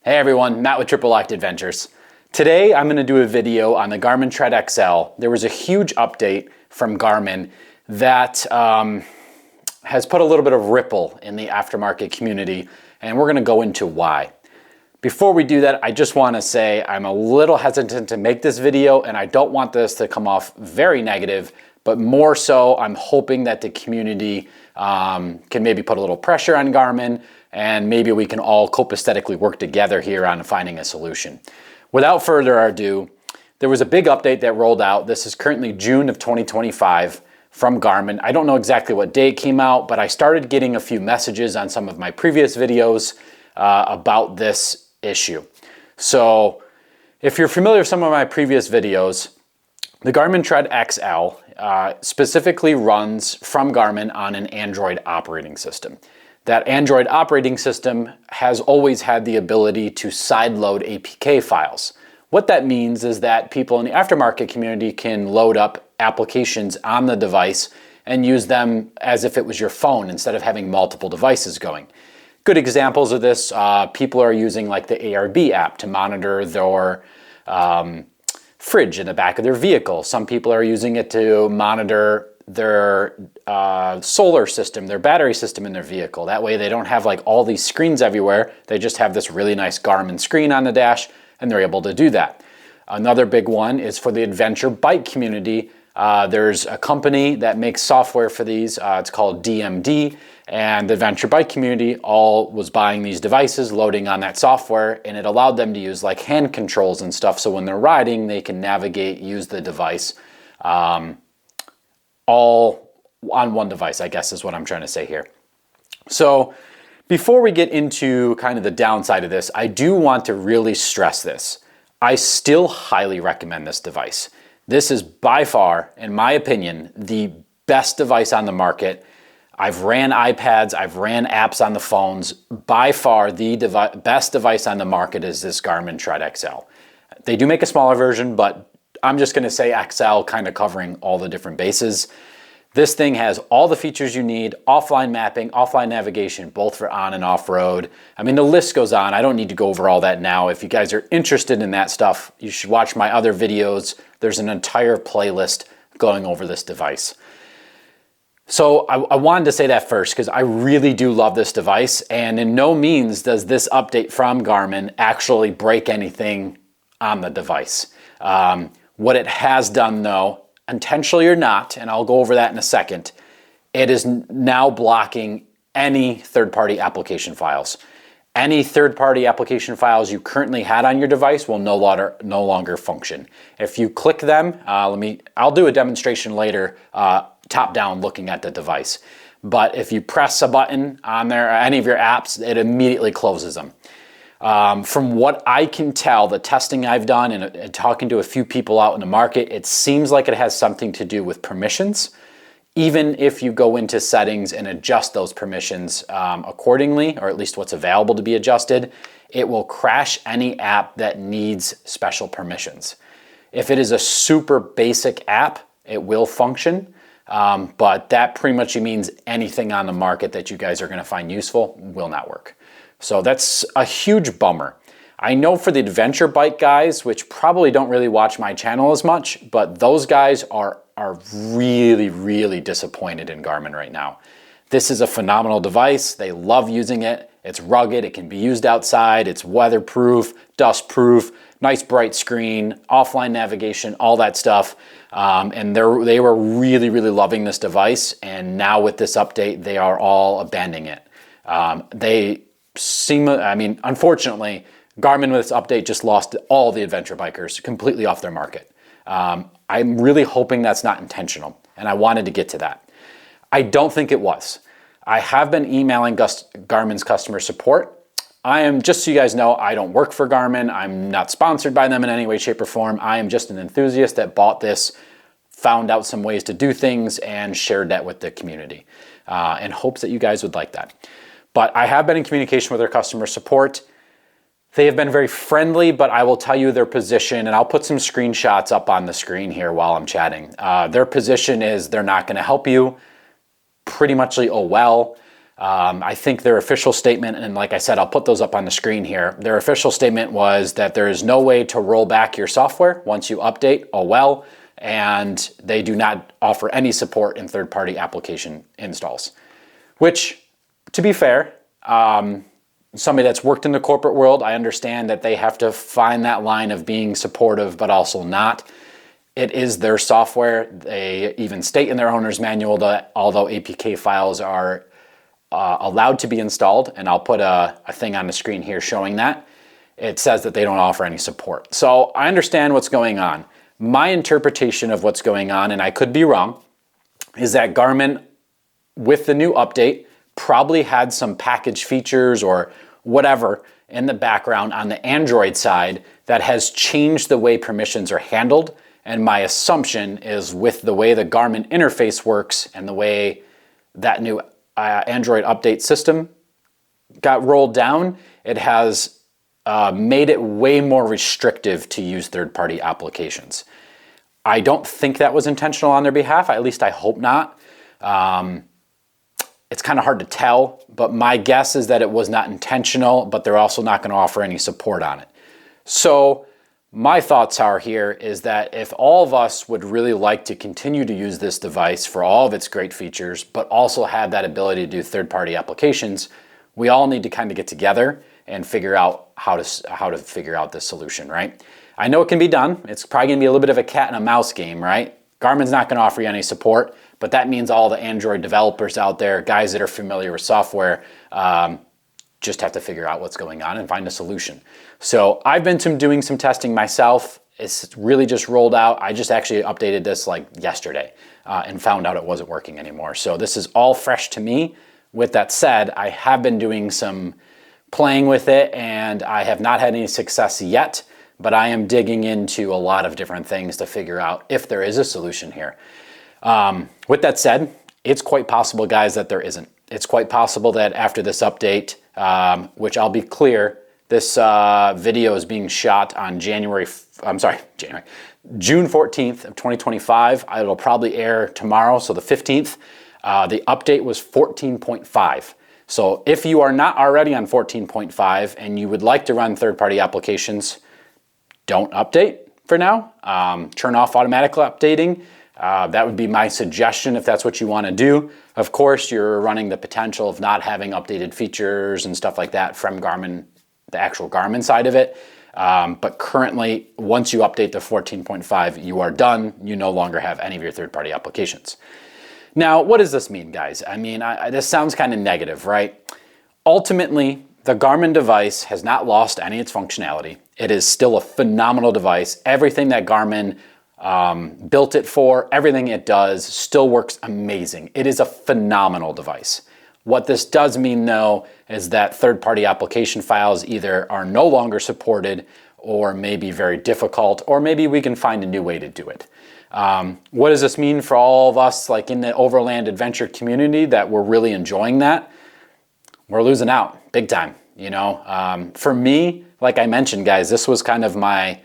Hey everyone, Matt with Triple Act Adventures. Today I'm going to do a video on the Garmin Tread XL. There was a huge update from Garmin that has put a little bit of ripple in the aftermarket community, and we're going to go into why. Before we do that, I just want to say I'm a little hesitant to make this video, and I don't want this to come off very negative, but more so I'm hoping that the community can maybe put a little pressure on Garmin, and maybe we can all copacetically work together here on finding a solution. Without further ado, there was a big update that rolled out. This is currently June of 2025 from Garmin. I don't know exactly what day it came out, but I started getting a few messages on some of my previous videos about this issue. So if you're familiar with some of my previous videos, the Garmin Tread XL specifically runs from Garmin on an Android operating system. That Android operating system has always had the ability to sideload APK files. What that means is that people in the aftermarket community can load up applications on the device and use them as if it was your phone instead of having multiple devices going. Good examples of this, people are using like the ARB app to monitor their fridge in the back of their vehicle. Some people are using it to monitor their solar system, their battery system in their vehicle. That way they don't have like all these screens everywhere. They just have this really nice Garmin screen on the dash, and they're able to do that. Another big one is for the adventure bike community. There's a company that makes software for these. It's called DMD, and the adventure bike community all was buying these devices, loading on that software, and it allowed them to use like hand controls and stuff. So when they're riding, they can navigate, use the device, all on one device, I guess is what I'm trying to say here. So before we get into kind of the downside of this, I do want to really stress this. I still highly recommend this device. This is by far, in my opinion, the best device on the market. I've ran iPads, I've ran apps on the phones. By far, the best device on the market is this Garmin Tread XL. They do make a smaller version, but I'm just going to say XL, kind of covering all the different bases. This thing has all the features you need: offline mapping, offline navigation, both for on and off road. I mean, the list goes on. I don't need to go over all that now. If you guys are interested in that stuff, you should watch my other videos. There's an entire playlist going over this device. So I wanted to say that first because I really do love this device, and in no means does this update from Garmin actually break anything on the device. What it has done though, intentionally or not, and I'll go over that in a second, it is now blocking any third-party application files. Any third-party application files you currently had on your device will no longer function. If you click them, I'll do a demonstration later, top-down looking at the device. But if you press a button on there, or any of your apps, it immediately closes them. From what I can tell, the testing I've done and talking to a few people out in the market, it seems like it has something to do with permissions. Even if you go into settings and adjust those permissions accordingly, or at least what's available to be adjusted, it will crash any app that needs special permissions. If it is a super basic app, it will function, but that pretty much means anything on the market that you guys are going to find useful will not work. So that's a huge bummer. I know for the adventure bike guys, which probably don't really watch my channel as much, but those guys are really, really disappointed in Garmin right now. This is a phenomenal device. They love using it. It's rugged. It can be used outside. It's weatherproof, dustproof, nice bright screen, offline navigation, all that stuff. And they were really, really loving this device. And now with this update, they are all abandoning it. Unfortunately, Garmin with this update just lost all the adventure bikers completely off their market. I'm really hoping that's not intentional, and I wanted to get to that. I don't think it was. I have been emailing Garmin's customer support. I am, just so you guys know, I don't work for Garmin. I'm not sponsored by them in any way, shape, or form. I am just an enthusiast that bought this, found out some ways to do things, and shared that with the community in hopes that you guys would like that. But I have been in communication with their customer support. They have been very friendly, but I will tell you their position, and I'll put some screenshots up on the screen here while I'm chatting. Their position is they're not going to help you. Pretty much, oh well. I think their official statement, and like I said, I'll put those up on the screen here. Their official statement was that there is no way to roll back your software once you update, oh well, and they do not offer any support in third-party application installs. Which, to be fair, somebody that's worked in the corporate world, I understand that they have to find that line of being supportive but also not. It is their software. They even state in their owner's manual that although APK files are allowed to be installed, and I'll put a thing on the screen here showing that, it says that they don't offer any support. So I understand what's going on. My interpretation of what's going on, and I could be wrong, is that Garmin, with the new update, probably had some package features or whatever in the background on the Android side that has changed the way permissions are handled. And my assumption is with the way the Garmin interface works and the way that new Android update system got rolled down, it has made it way more restrictive to use third-party applications. I don't think that was intentional on their behalf. At least I hope not. It's kind of hard to tell, but my guess is that it was not intentional, but they're also not going to offer any support on it. So my thoughts are here is that if all of us would really like to continue to use this device for all of its great features, but also have that ability to do third-party applications, we all need to kind of get together and figure out how to figure out this solution, right? I know it can be done. It's probably going to be a little bit of a cat and a mouse game, right? Garmin's not going to offer you any support, but that means all the Android developers out there, guys that are familiar with software, just have to figure out what's going on and find a solution. So I've been doing some testing myself. It's really just rolled out. I just actually updated this like yesterday and found out it wasn't working anymore. So this is all fresh to me. With that said, I have been doing some playing with it and I have not had any success yet, but I am digging into a lot of different things to figure out if there is a solution here. With that said, it's quite possible, guys, that there isn't. It's quite possible that after this update, which I'll be clear, this video is being shot on June 14th of 2025. It'll probably air tomorrow, so the 15th. The update was 14.5. So if you are not already on 14.5 and you would like to run third-party applications, don't update for now. Turn off automatic updating. That would be my suggestion if that's what you want to do. Of course, you're running the potential of not having updated features and stuff like that from Garmin, the actual Garmin side of it. But currently, once you update to 14.5, you are done. You no longer have any of your third-party applications. Now, what does this mean, guys? I mean, this sounds kind of negative, right? Ultimately, the Garmin device has not lost any of its functionality. It is still a phenomenal device. Everything that Garmin built it for, everything it does still works amazing. It is a phenomenal device. What this does mean, though, is that third-party application files either are no longer supported or may be very difficult, or maybe we can find a new way to do it. What does this mean for all of us, like in the Overland adventure community, that we're really enjoying that? We're losing out big time, you know? For me, like I mentioned, guys, this was kind of my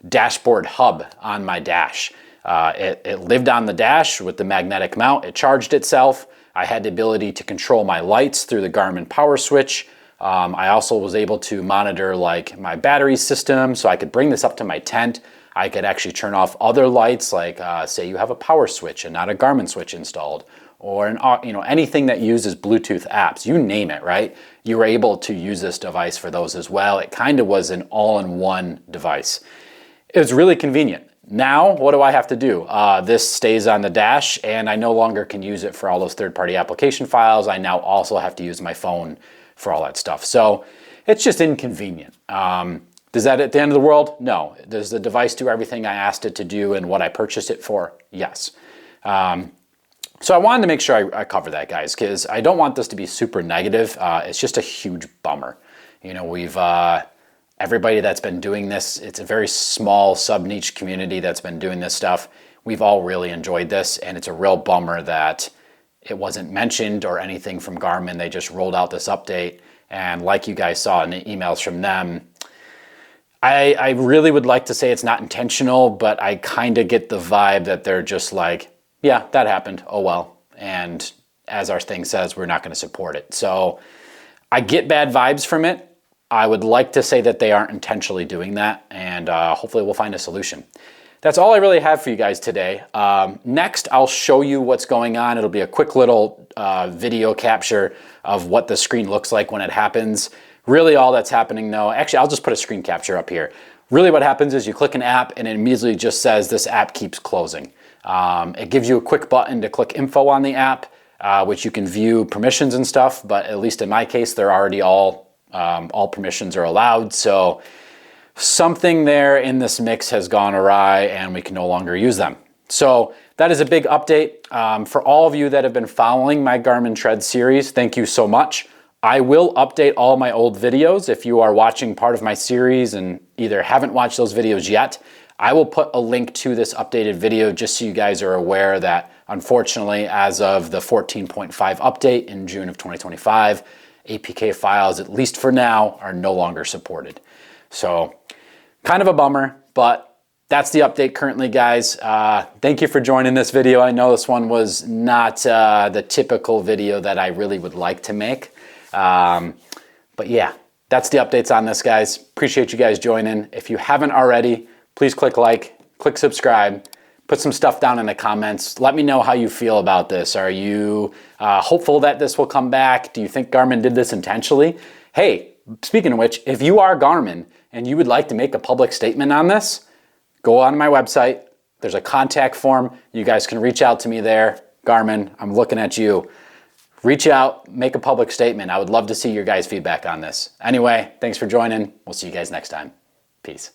dashboard hub on my dash. It lived on the dash with the magnetic mount. It charged itself. I had the ability to control my lights through the Garmin power switch. I also was able to monitor like my battery system, so I could bring this up to my tent. I could actually turn off other lights, like say you have a power switch and not a Garmin switch installed, or anything that uses Bluetooth apps, you name it, right? You were able to use this device for those as well. It kind of was an all-in-one device. It was really convenient. Now, what do I have to do? This stays on the dash, and I no longer can use it for all those third-party application files. I now also have to use my phone for all that stuff. So it's just inconvenient. Does that at the end of the world? No. Does the device do everything I asked it to do and what I purchased it for? Yes. So I wanted to make sure I cover that, guys, because I don't want this to be super negative. It's just a huge bummer. You know, we've everybody that's been doing this, it's a very small sub-niche community that's been doing this stuff. We've all really enjoyed this, and it's a real bummer that it wasn't mentioned or anything from Garmin. They just rolled out this update, and like you guys saw in the emails from them, I really would like to say it's not intentional, but I kind of get the vibe that they're just like, yeah, that happened, oh well. And as our thing says, we're not going to support it. So I get bad vibes from it. I would like to say that they aren't intentionally doing that, and hopefully we'll find a solution. That's all I really have for you guys today. Next, I'll show you what's going on. It'll be a quick little video capture of what the screen looks like when it happens. Really all that's happening though, actually I'll just put a screen capture up here. Really what happens is you click an app and it immediately just says this app keeps closing. It gives you a quick button to click info on the app, which you can view permissions and stuff, but at least in my case, they're already all permissions are allowed. So something there in this mix has gone awry and we can no longer use them. So that is a big update. For all of you that have been following my Garmin Tread series, thank you so much. I will update all my old videos. If you are watching part of my series and either haven't watched those videos yet, I will put a link to this updated video just so you guys are aware that unfortunately, as of the 14.5 update in June of 2025, APK files, at least for now, are no longer supported. So kind of a bummer, but that's the update currently, guys. Thank you for joining this video. I know this one was not the typical video that I really would like to make. But yeah, that's the updates on this, guys. Appreciate you guys joining. If you haven't already, please click like, click subscribe, put some stuff down in the comments. Let me know how you feel about this. Are you hopeful that this will come back? Do you think Garmin did this intentionally? Hey, speaking of which, if you are Garmin and you would like to make a public statement on this, go on my website. There's a contact form. You guys can reach out to me there. Garmin, I'm looking at you. Reach out, make a public statement. I would love to see your guys' feedback on this. Anyway, thanks for joining. We'll see you guys next time. Peace.